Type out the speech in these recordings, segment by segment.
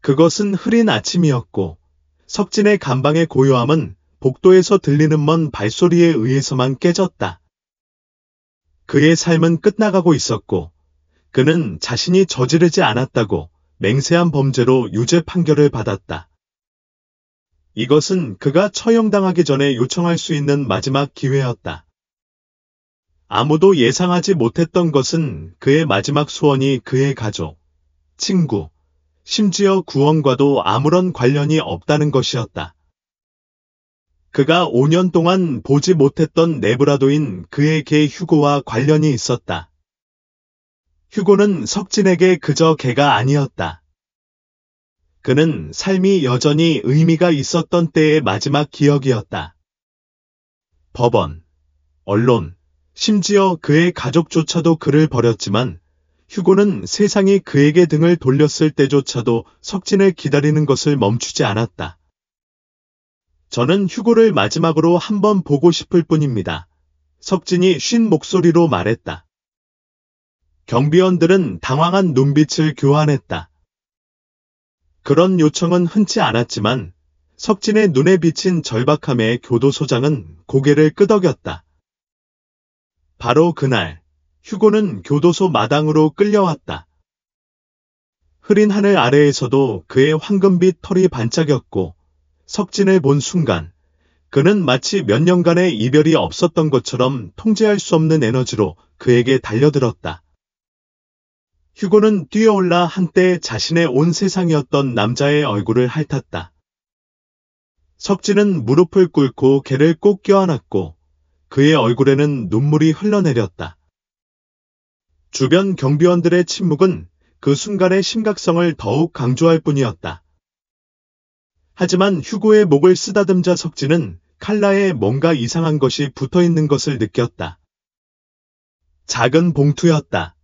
그것은 흐린 아침이었고 석진의 감방의 고요함은 복도에서 들리는 먼 발소리에 의해서만 깨졌다. 그의 삶은 끝나가고 있었고 그는 자신이 저지르지 않았다고 맹세한 범죄로 유죄 판결을 받았다. 이것은 그가 처형당하기 전에 요청할 수 있는 마지막 기회였다. 아무도 예상하지 못했던 것은 그의 마지막 소원이 그의 가족, 친구, 심지어 구원과도 아무런 관련이 없다는 것이었다. 그가 5년 동안 보지 못했던 네브라도인 그의 개 휴고와 관련이 있었다. 휴고는 석진에게 그저 개가 아니었다. 그는 삶이 여전히 의미가 있었던 때의 마지막 기억이었다. 법원, 언론, 심지어 그의 가족조차도 그를 버렸지만 휴고는 세상이 그에게 등을 돌렸을 때조차도 석진을 기다리는 것을 멈추지 않았다. 저는 휴고를 마지막으로 한번 보고 싶을 뿐입니다. 석진이 쉰 목소리로 말했다. 경비원들은 당황한 눈빛을 교환했다. 그런 요청은 흔치 않았지만 석진의 눈에 비친 절박함에 교도소장은 고개를 끄덕였다. 바로 그날 휴고는 교도소 마당으로 끌려왔다. 흐린 하늘 아래에서도 그의 황금빛 털이 반짝였고 석진을 본 순간 그는 마치 몇 년간의 이별이 없었던 것처럼 통제할 수 없는 에너지로 그에게 달려들었다. 휴고는 뛰어올라 한때 자신의 온 세상이었던 남자의 얼굴을 핥았다. 석진은 무릎을 꿇고 걔를 꼭 껴안았고 그의 얼굴에는 눈물이 흘러내렸다. 주변 경비원들의 침묵은 그 순간의 심각성을 더욱 강조할 뿐이었다. 하지만 휴고의 목을 쓰다듬자 석진은 칼라에 뭔가 이상한 것이 붙어있는 것을 느꼈다. 작은 봉투였다.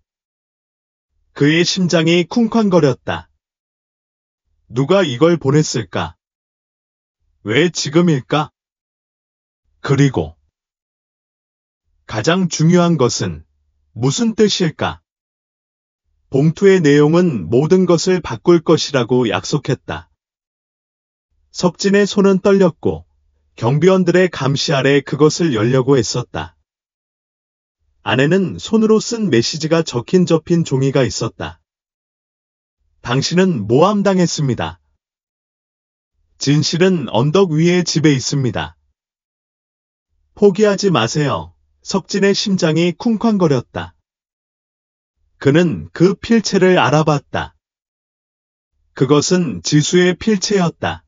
그의 심장이 쿵쾅거렸다. 누가 이걸 보냈을까? 왜 지금일까? 그리고 가장 중요한 것은 무슨 뜻일까? 봉투의 내용은 모든 것을 바꿀 것이라고 약속했다. 석진의 손은 떨렸고 경비원들의 감시 아래 그것을 열려고 했었다. 안에는 손으로 쓴 메시지가 접힌 종이가 있었다. 당신은 모함당했습니다. 진실은 언덕 위의 집에 있습니다. 포기하지 마세요. 석진의 심장이 쿵쾅거렸다. 그는 그 필체를 알아봤다. 그것은 지수의 필체였다.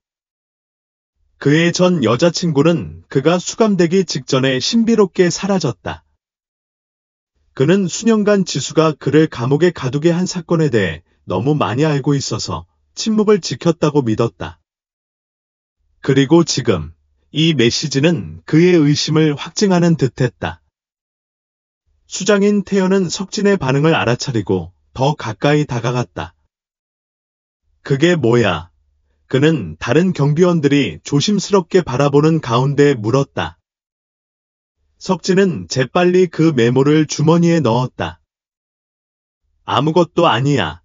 그의 전 여자친구는 그가 수감되기 직전에 신비롭게 사라졌다. 그는 수년간 지수가 그를 감옥에 가두게 한 사건에 대해 너무 많이 알고 있어서 침묵을 지켰다고 믿었다. 그리고 지금 이 메시지는 그의 의심을 확증하는 듯했다. 수장인 태연은 석진의 반응을 알아차리고 더 가까이 다가갔다. 그게 뭐야? 그는 다른 경비원들이 조심스럽게 바라보는 가운데 물었다. 석진은 재빨리 그 메모를 주머니에 넣었다. 아무것도 아니야.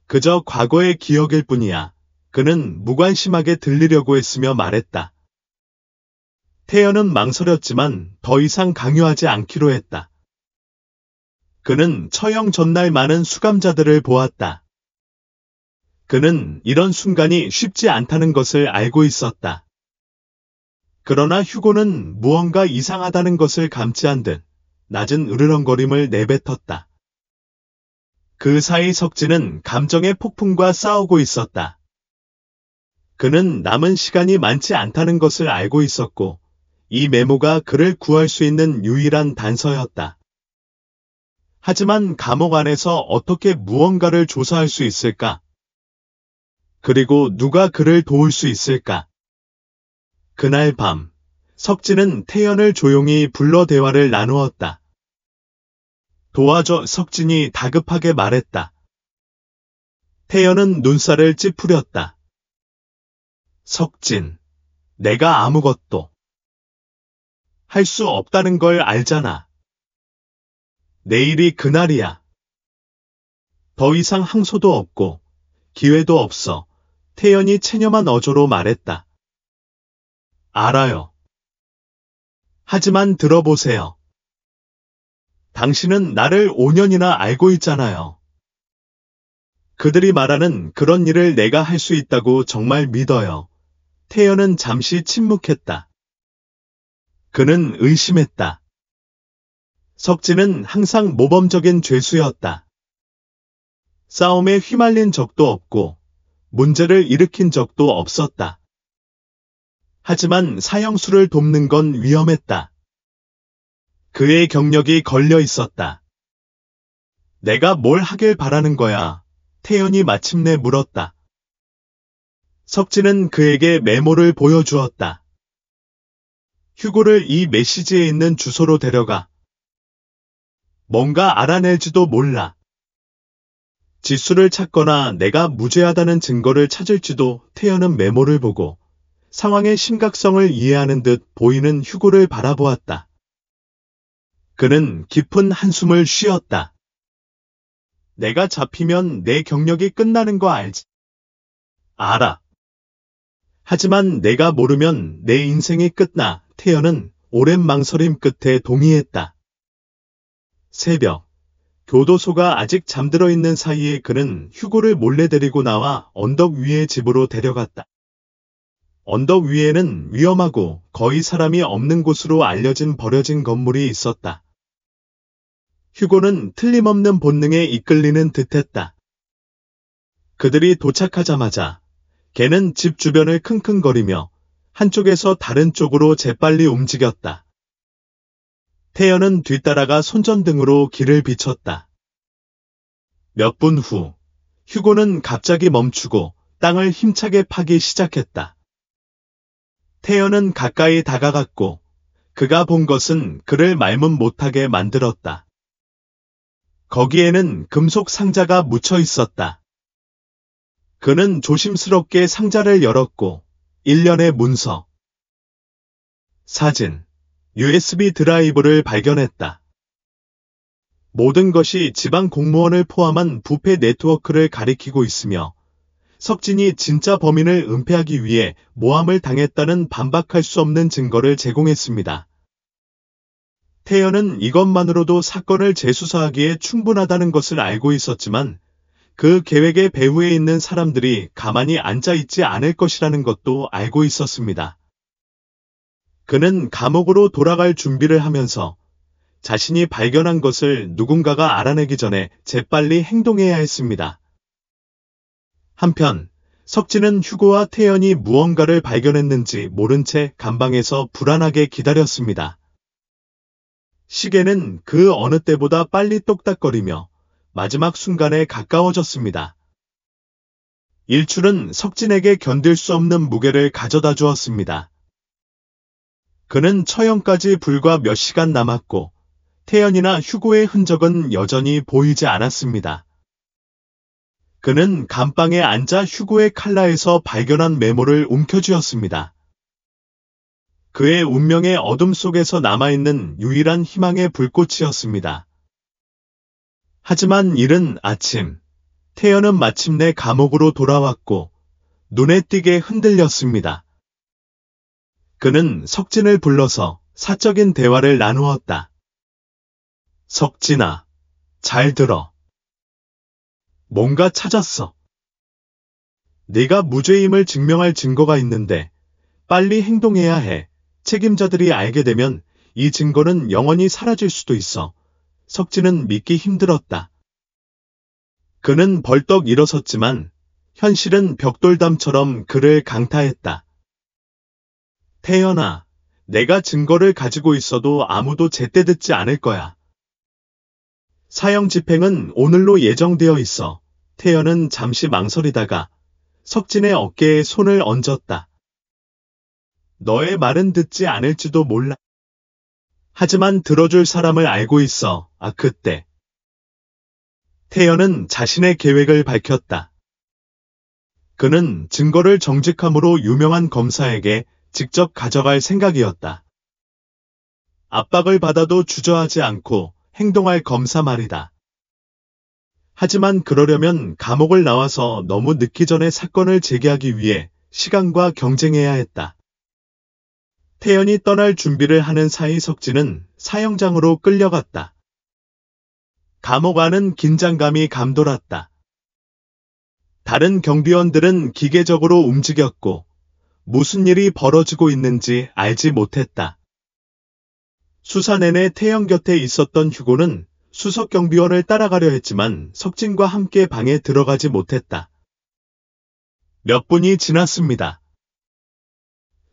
그저 과거의 기억일 뿐이야. 그는 무관심하게 들리려고 했으며 말했다. 태연은 망설였지만 더 이상 강요하지 않기로 했다. 그는 처형 전날 많은 수감자들을 보았다. 그는 이런 순간이 쉽지 않다는 것을 알고 있었다. 그러나 휴고는 무언가 이상하다는 것을 감지한 듯 낮은 으르렁거림을 내뱉었다. 그 사이 석진은 감정의 폭풍과 싸우고 있었다. 그는 남은 시간이 많지 않다는 것을 알고 있었고 이 메모가 그를 구할 수 있는 유일한 단서였다. 하지만 감옥 안에서 어떻게 무언가를 조사할 수 있을까? 그리고 누가 그를 도울 수 있을까? 그날 밤, 석진은 태연을 조용히 불러 대화를 나누었다. 도와줘, 석진이 다급하게 말했다. 태연은 눈살을 찌푸렸다. 석진, 내가 아무것도 할 수 없다는 걸 알잖아. 내일이 그날이야. 더 이상 항소도 없고 기회도 없어. 태연이 체념한 어조로 말했다. 알아요. 하지만 들어보세요. 당신은 나를 5년이나 알고 있잖아요. 그들이 말하는 그런 일을 내가 할 수 있다고 정말 믿어요. 태연은 잠시 침묵했다. 그는 의심했다. 석진은 항상 모범적인 죄수였다. 싸움에 휘말린 적도 없고 문제를 일으킨 적도 없었다. 하지만 사형수를 돕는 건 위험했다. 그의 경력이 걸려 있었다. 내가 뭘 하길 바라는 거야? 태연이 마침내 물었다. 석진은 그에게 메모를 보여주었다. 휴고를 이 메시지에 있는 주소로 데려가. 뭔가 알아낼지도 몰라. 지수를 찾거나 내가 무죄하다는 증거를 찾을지도. 태연은 메모를 보고 상황의 심각성을 이해하는 듯 보이는 휴고를 바라보았다. 그는 깊은 한숨을 쉬었다. 내가 잡히면 내 경력이 끝나는 거 알지? 알아. 하지만 내가 모르면 내 인생이 끝나. 태연은 오랜 망설임 끝에 동의했다. 새벽, 교도소가 아직 잠들어 있는 사이에 그는 휴고를 몰래 데리고 나와 언덕 위의 집으로 데려갔다. 언덕 위에는 위험하고 거의 사람이 없는 곳으로 알려진 버려진 건물이 있었다. 휴고는 틀림없는 본능에 이끌리는 듯했다. 그들이 도착하자마자 걔는 집 주변을 킁킁거리며 한쪽에서 다른 쪽으로 재빨리 움직였다. 태연은 뒤따라가 손전등으로 길을 비췄다. 몇 분 후, 휴고는 갑자기 멈추고 땅을 힘차게 파기 시작했다. 태연은 가까이 다가갔고 그가 본 것은 그를 말문 못하게 만들었다. 거기에는 금속 상자가 묻혀 있었다. 그는 조심스럽게 상자를 열었고 일련의 문서, 사진, USB 드라이브를 발견했다. 모든 것이 지방 공무원을 포함한 부패 네트워크를 가리키고 있으며 석진이 진짜 범인을 은폐하기 위해 모함을 당했다는 반박할 수 없는 증거를 제공했습니다. 태연은 이것만으로도 사건을 재수사하기에 충분하다는 것을 알고 있었지만 그 계획의 배후에 있는 사람들이 가만히 앉아 있지 않을 것이라는 것도 알고 있었습니다. 그는 감옥으로 돌아갈 준비를 하면서 자신이 발견한 것을 누군가가 알아내기 전에 재빨리 행동해야 했습니다. 한편 석진은 휴고와 태연이 무언가를 발견했는지 모른 채 감방에서 불안하게 기다렸습니다. 시계는 그 어느 때보다 빨리 똑딱거리며 마지막 순간에 가까워졌습니다. 일출은 석진에게 견딜 수 없는 무게를 가져다 주었습니다. 그는 처형까지 불과 몇 시간 남았고 태연이나 휴고의 흔적은 여전히 보이지 않았습니다. 그는 감방에 앉아 휴고의 칼라에서 발견한 메모를 움켜쥐었습니다. 그의 운명의 어둠 속에서 남아있는 유일한 희망의 불꽃이었습니다. 하지만 이른 아침, 태연은 마침내 감옥으로 돌아왔고 눈에 띄게 흔들렸습니다. 그는 석진을 불러서 사적인 대화를 나누었다. 석진아, 잘 들어. 뭔가 찾았어. 네가 무죄임을 증명할 증거가 있는데 빨리 행동해야 해. 책임자들이 알게 되면 이 증거는 영원히 사라질 수도 있어. 석진은 믿기 힘들었다. 그는 벌떡 일어섰지만 현실은 벽돌담처럼 그를 강타했다. 태연아, 내가 증거를 가지고 있어도 아무도 제때 듣지 않을 거야. 사형 집행은 오늘로 예정되어 있어. 태연은 잠시 망설이다가 석진의 어깨에 손을 얹었다. 너의 말은 듣지 않을지도 몰라. 하지만 들어줄 사람을 알고 있어. 그때. 태연은 자신의 계획을 밝혔다. 그는 증거를 정직함으로 유명한 검사에게 직접 가져갈 생각이었다. 압박을 받아도 주저하지 않고 행동할 검사 말이다. 하지만 그러려면 감옥을 나와서 너무 늦기 전에 사건을 제기하기 위해 시간과 경쟁해야 했다. 태연이 떠날 준비를 하는 사이 석진은 사형장으로 끌려갔다. 감옥 안은 긴장감이 감돌았다. 다른 경비원들은 기계적으로 움직였고 무슨 일이 벌어지고 있는지 알지 못했다. 수사 내내 태연 곁에 있었던 휴고는 수석 경비원을 따라가려 했지만 석진과 함께 방에 들어가지 못했다. 몇 분이 지났습니다.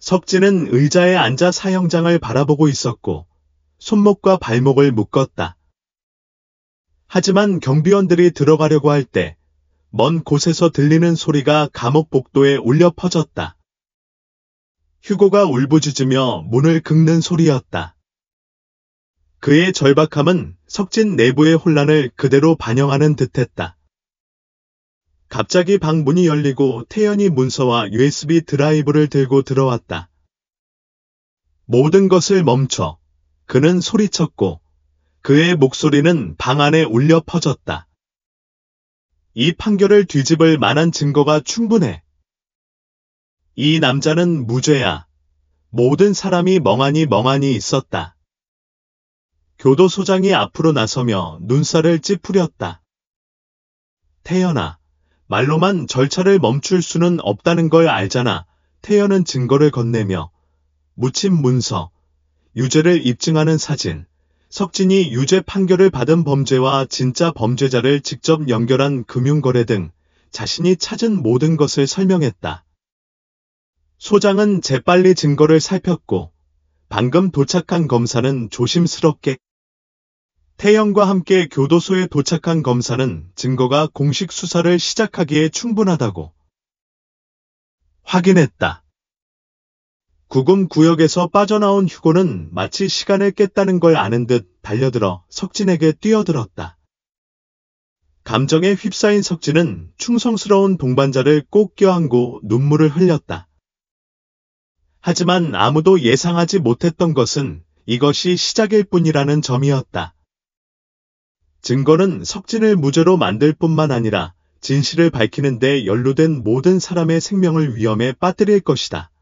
석진은 의자에 앉아 사형장을 바라보고 있었고 손목과 발목을 묶었다. 하지만 경비원들이 들어가려고 할 때 먼 곳에서 들리는 소리가 감옥 복도에 울려 퍼졌다. 휴고가 울부짖으며 문을 긁는 소리였다. 그의 절박함은 석진 내부의 혼란을 그대로 반영하는 듯했다. 갑자기 방 문이 열리고 태연이 문서와 USB 드라이브를 들고 들어왔다. 모든 것을 멈춰 그는 소리쳤고 그의 목소리는 방 안에 울려 퍼졌다. 이 판결을 뒤집을 만한 증거가 충분해. 이 남자는 무죄야. 모든 사람이 멍하니 있었다. 교도소장이 앞으로 나서며 눈살을 찌푸렸다. 태연아, 말로만 절차를 멈출 수는 없다는 걸 알잖아. 태연은 증거를 건네며 묻힌 문서, 유죄를 입증하는 사진, 석진이 유죄 판결을 받은 범죄와 진짜 범죄자를 직접 연결한 금융거래 등 자신이 찾은 모든 것을 설명했다. 소장은 재빨리 증거를 살폈고 방금 도착한 검사는 조심스럽게 태연과 함께 교도소에 도착한 검사는 증거가 공식 수사를 시작하기에 충분하다고 확인했다. 구금 구역에서 빠져나온 휴고는 마치 시간을 깼다는 걸 아는 듯 달려들어 석진에게 뛰어들었다. 감정에 휩싸인 석진은 충성스러운 동반자를 꼭 껴안고 눈물을 흘렸다. 하지만 아무도 예상하지 못했던 것은 이것이 시작일 뿐이라는 점이었다. 증거는 석진을 무죄로 만들 뿐만 아니라 진실을 밝히는 데 연루된 모든 사람의 생명을 위험에 빠뜨릴 것이다.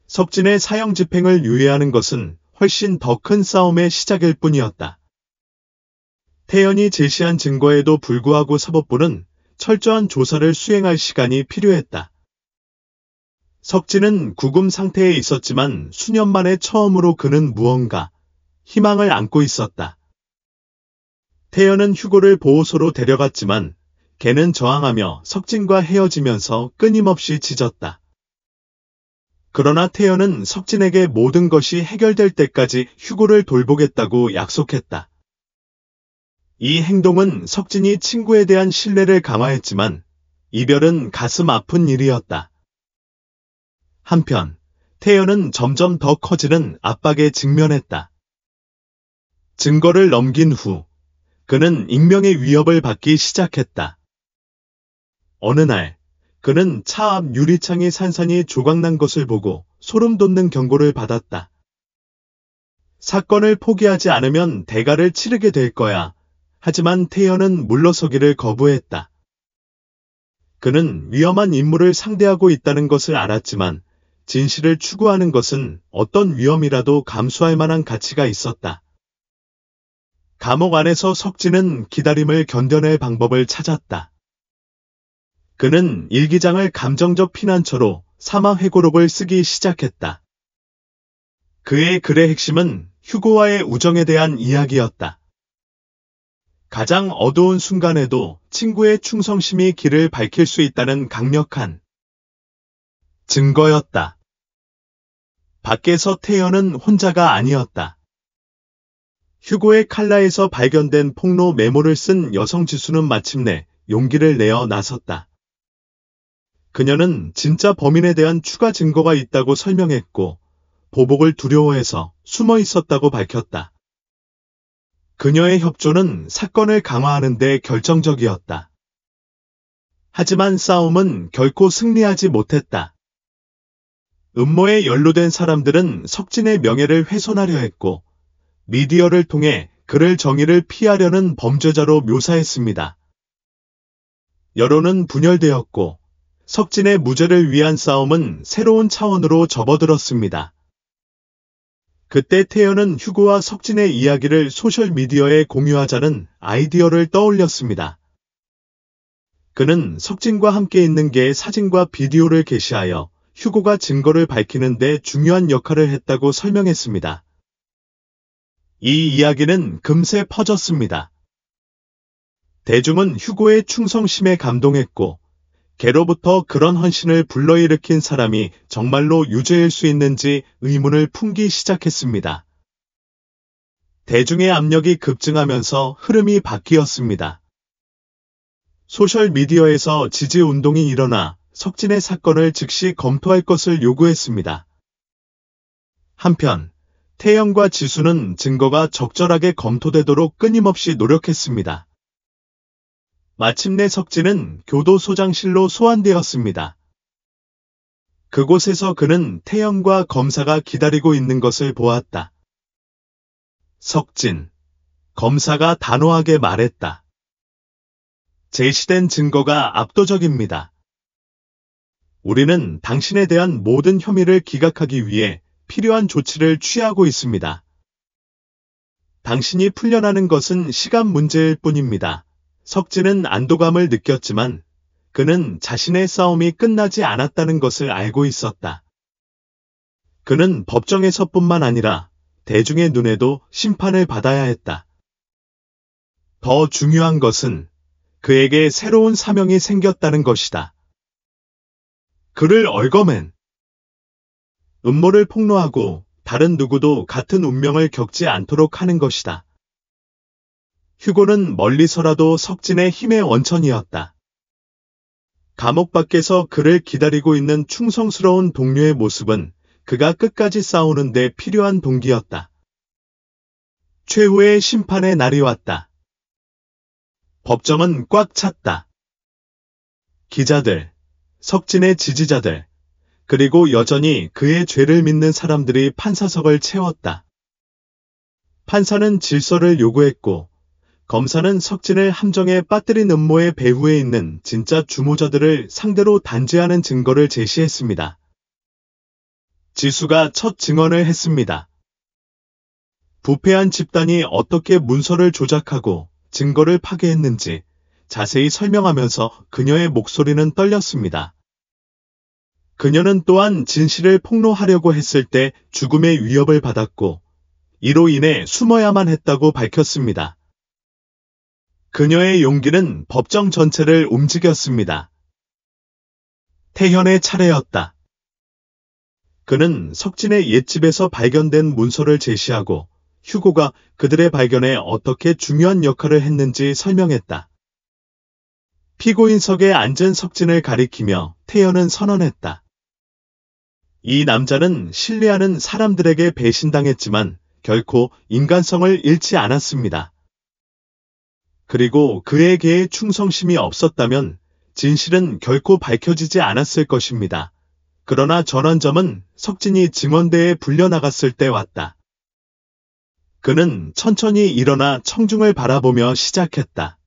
석진의 사형 집행을 유예하는 것은 훨씬 더 큰 싸움의 시작일 뿐이었다. 태연이 제시한 증거에도 불구하고 사법부는 철저한 조사를 수행할 시간이 필요했다. 석진은 구금 상태에 있었지만 수년 만에 처음으로 그는 무언가 희망을 안고 있었다. 태연은 휴고를 보호소로 데려갔지만 걔는 저항하며 석진과 헤어지면서 끊임없이 짖었다. 그러나 태연은 석진에게 모든 것이 해결될 때까지 휴고를 돌보겠다고 약속했다. 이 행동은 석진이 친구에 대한 신뢰를 강화했지만 이별은 가슴 아픈 일이었다. 한편 태연은 점점 더 커지는 압박에 직면했다. 증거를 넘긴 후 그는 익명의 위협을 받기 시작했다. 어느 날 그는 차 앞 유리창이 산산이 조각난 것을 보고 소름 돋는 경고를 받았다. 사건을 포기하지 않으면 대가를 치르게 될 거야. 하지만 태연은 물러서기를 거부했다. 그는 위험한 인물을 상대하고 있다는 것을 알았지만 진실을 추구하는 것은 어떤 위험이라도 감수할 만한 가치가 있었다. 감옥 안에서 석진은 기다림을 견뎌낼 방법을 찾았다. 그는 일기장을 감정적 피난처로 사망 회고록을 쓰기 시작했다. 그의 글의 핵심은 휴고와의 우정에 대한 이야기였다. 가장 어두운 순간에도 친구의 충성심이 길을 밝힐 수 있다는 강력한 증거였다. 밖에서 태연은 혼자가 아니었다. 휴고의 칼라에서 발견된 폭로 메모를 쓴 여성 지수는 마침내 용기를 내어 나섰다. 그녀는 진짜 범인에 대한 추가 증거가 있다고 설명했고 보복을 두려워해서 숨어 있었다고 밝혔다. 그녀의 협조는 사건을 강화하는 데 결정적이었다. 하지만 싸움은 결코 승리하지 못했다. 음모에 연루된 사람들은 석진의 명예를 훼손하려 했고 미디어를 통해 그를 정의를 피하려는 범죄자로 묘사했습니다. 여론은 분열되었고 석진의 무죄를 위한 싸움은 새로운 차원으로 접어들었습니다. 그때 태연은 휴고와 석진의 이야기를 소셜미디어에 공유하자는 아이디어를 떠올렸습니다. 그는 석진과 함께 있는 개의 사진과 비디오를 게시하여 휴고가 증거를 밝히는 데 중요한 역할을 했다고 설명했습니다. 이 이야기는 금세 퍼졌습니다. 대중은 휴고의 충성심에 감동했고 개로부터 그런 헌신을 불러일으킨 사람이 정말로 유죄일 수 있는지 의문을 품기 시작했습니다. 대중의 압력이 급증하면서 흐름이 바뀌었습니다. 소셜미디어에서 지지운동이 일어나 석진의 사건을 즉시 검토할 것을 요구했습니다. 한편 태연과 지수는 증거가 적절하게 검토되도록 끊임없이 노력했습니다. 마침내 석진은 교도소장실로 소환되었습니다. 그곳에서 그는 태연과 검사가 기다리고 있는 것을 보았다. 석진, 검사가 단호하게 말했다. 제시된 증거가 압도적입니다. 우리는 당신에 대한 모든 혐의를 기각하기 위해 필요한 조치를 취하고 있습니다. 당신이 풀려나는 것은 시간 문제일 뿐입니다. 석진은 안도감을 느꼈지만 그는 자신의 싸움이 끝나지 않았다는 것을 알고 있었다. 그는 법정에서뿐만 아니라 대중의 눈에도 심판을 받아야 했다. 더 중요한 것은 그에게 새로운 사명이 생겼다는 것이다. 그를 얽어맨 음모를 폭로하고 다른 누구도 같은 운명을 겪지 않도록 하는 것이다. 휴고는 멀리서라도 석진의 힘의 원천이었다. 감옥 밖에서 그를 기다리고 있는 충성스러운 동료의 모습은 그가 끝까지 싸우는 데 필요한 동기였다. 최후의 심판의 날이 왔다. 법정은 꽉 찼다. 기자들, 석진의 지지자들, 그리고 여전히 그의 죄를 믿는 사람들이 판사석을 채웠다. 판사는 질서를 요구했고 검사는 석진을 함정에 빠뜨린 음모의 배후에 있는 진짜 주모자들을 상대로 단죄하는 증거를 제시했습니다. 지수가 첫 증언을 했습니다. 부패한 집단이 어떻게 문서를 조작하고 증거를 파괴했는지 자세히 설명하면서 그녀의 목소리는 떨렸습니다. 그녀는 또한 진실을 폭로하려고 했을 때 죽음의 위협을 받았고 이로 인해 숨어야만 했다고 밝혔습니다. 그녀의 용기는 법정 전체를 움직였습니다. 태현의 차례였다. 그는 석진의 옛집에서 발견된 문서를 제시하고 휴고가 그들의 발견에 어떻게 중요한 역할을 했는지 설명했다. 피고인석에 앉은 석진을 가리키며 태연은 선언했다. 이 남자는 신뢰하는 사람들에게 배신당했지만 결코 인간성을 잃지 않았습니다. 그리고 그에게의 충성심이 없었다면 진실은 결코 밝혀지지 않았을 것입니다. 그러나 전환점은 석진이 증언대에 불려나갔을 때 왔다. 그는 천천히 일어나 청중을 바라보며 시작했다.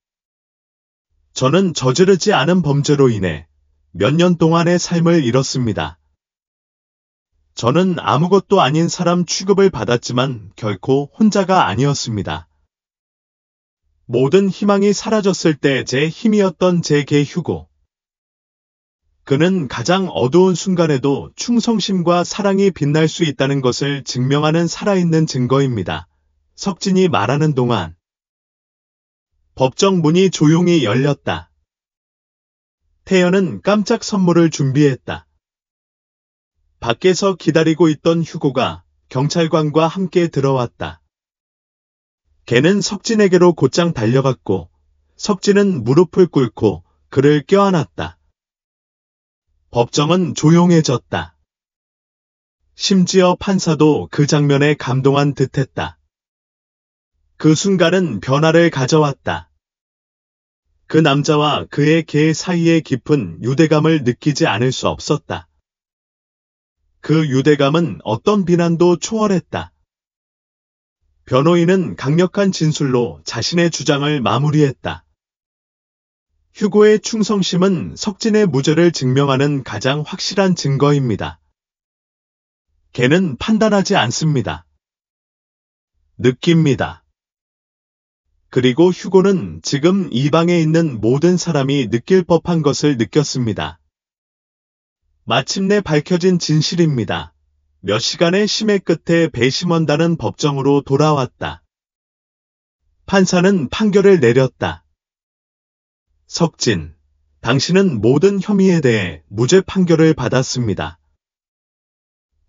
저는 저지르지 않은 범죄로 인해 몇 년 동안의 삶을 잃었습니다. 저는 아무것도 아닌 사람 취급을 받았지만 결코 혼자가 아니었습니다. 모든 희망이 사라졌을 때 제 힘이었던 제 개 휴고. 그는 가장 어두운 순간에도 충성심과 사랑이 빛날 수 있다는 것을 증명하는 살아있는 증거입니다. 석진이 말하는 동안 법정 문이 조용히 열렸다. 태연은 깜짝 선물을 준비했다. 밖에서 기다리고 있던 휴고가 경찰관과 함께 들어왔다. 걔는 석진에게로 곧장 달려갔고 석진은 무릎을 꿇고 그를 껴안았다. 법정은 조용해졌다. 심지어 판사도 그 장면에 감동한 듯했다. 그 순간은 변화를 가져왔다. 그 남자와 그의 개 사이의 깊은 유대감을 느끼지 않을 수 없었다. 그 유대감은 어떤 비난도 초월했다. 변호인은 강력한 진술로 자신의 주장을 마무리했다. 휴고의 충성심은 석진의 무죄를 증명하는 가장 확실한 증거입니다. 걔는 판단하지 않습니다. 느낍니다. 그리고 휴고는 지금 이 방에 있는 모든 사람이 느낄 법한 것을 느꼈습니다. 마침내 밝혀진 진실입니다. 몇 시간의 심해 끝에 배심원단은 법정으로 돌아왔다. 판사는 판결을 내렸다. 석진, 당신은 모든 혐의에 대해 무죄 판결을 받았습니다.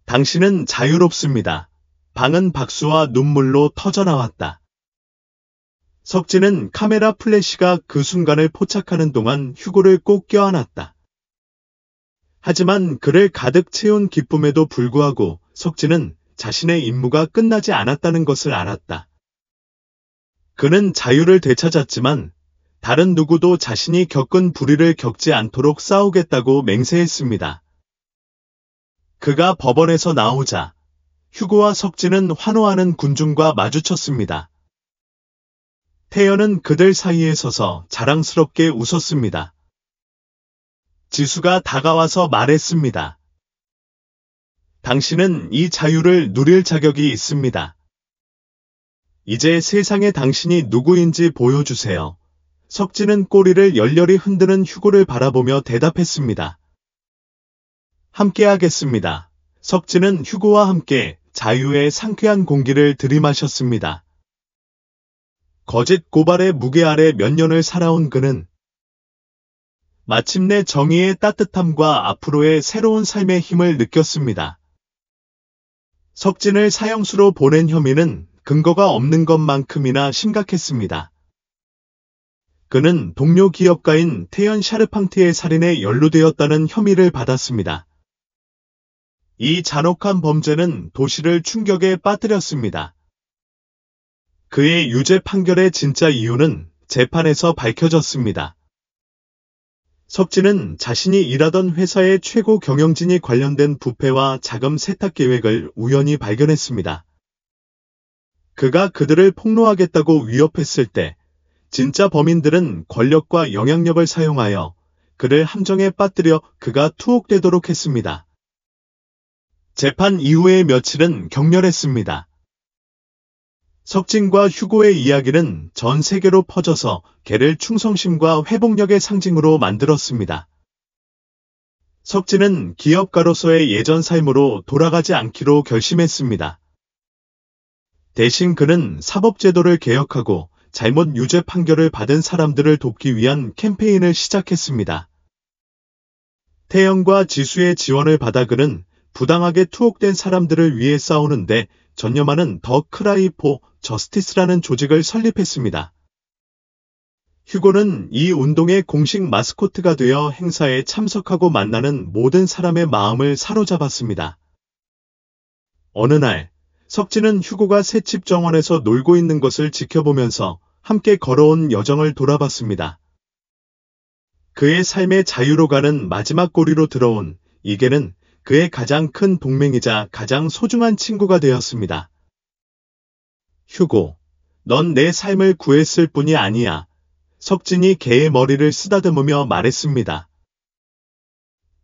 당신은 자유롭습니다. 방은 박수와 눈물로 터져나왔다. 석진은 카메라 플래시가 그 순간을 포착하는 동안 휴고를 꼭 껴안았다. 하지만 그를 가득 채운 기쁨에도 불구하고 석진은 자신의 임무가 끝나지 않았다는 것을 알았다. 그는 자유를 되찾았지만 다른 누구도 자신이 겪은 불의를 겪지 않도록 싸우겠다고 맹세했습니다. 그가 법원에서 나오자 휴고와 석진은 환호하는 군중과 마주쳤습니다. 태연은 그들 사이에 서서 자랑스럽게 웃었습니다. 지수가 다가와서 말했습니다. 당신은 이 자유를 누릴 자격이 있습니다. 이제 세상에 당신이 누구인지 보여주세요. 석진은 꼬리를 열렬히 흔드는 휴고를 바라보며 대답했습니다. 함께하겠습니다. 석진은 휴고와 함께 자유의 상쾌한 공기를 들이마셨습니다. 거짓 고발의 무게 아래 몇 년을 살아온 그는 마침내 정의의 따뜻함과 앞으로의 새로운 삶의 힘을 느꼈습니다. 석진을 사형수로 보낸 혐의는 근거가 없는 것만큼이나 심각했습니다. 그는 동료 기업가인 태연 샤르팡트의 살인에 연루되었다는 혐의를 받았습니다. 이 잔혹한 범죄는 도시를 충격에 빠뜨렸습니다. 그의 유죄 판결의 진짜 이유는 재판에서 밝혀졌습니다. 석진은 자신이 일하던 회사의 최고 경영진이 관련된 부패와 자금 세탁 계획을 우연히 발견했습니다. 그가 그들을 폭로하겠다고 위협했을 때 진짜 범인들은 권력과 영향력을 사용하여 그를 함정에 빠뜨려 그가 투옥되도록 했습니다. 재판 이후의 며칠은 격렬했습니다. 석진과 휴고의 이야기는 전 세계로 퍼져서 걔를 충성심과 회복력의 상징으로 만들었습니다. 석진은 기업가로서의 예전 삶으로 돌아가지 않기로 결심했습니다. 대신 그는 사법제도를 개혁하고 잘못 유죄 판결을 받은 사람들을 돕기 위한 캠페인을 시작했습니다. 태연과 지수의 지원을 받아 그는 부당하게 투옥된 사람들을 위해 싸우는데 전념하는 더 크라이 포 저스티스라는 조직을 설립했습니다. 휴고는 이 운동의 공식 마스코트가 되어 행사에 참석하고 만나는 모든 사람의 마음을 사로잡았습니다. 어느 날, 석진은 휴고가 새집 정원에서 놀고 있는 것을 지켜보면서 함께 걸어온 여정을 돌아봤습니다. 그의 삶의 자유로 가는 마지막 고리로 들어온 이게는 그의 가장 큰 동맹이자 가장 소중한 친구가 되었습니다. 휴고, 넌 내 삶을 구했을 뿐이 아니야. 석진이 개의 머리를 쓰다듬으며 말했습니다.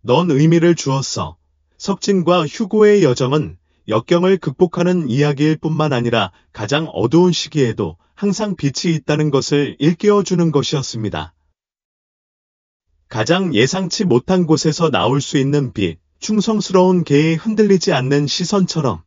넌 의미를 주었어. 석진과 휴고의 여정은 역경을 극복하는 이야기일 뿐만 아니라 가장 어두운 시기에도 항상 빛이 있다는 것을 일깨워주는 것이었습니다. 가장 예상치 못한 곳에서 나올 수 있는 빛, 충성스러운 개의 흔들리지 않는 시선처럼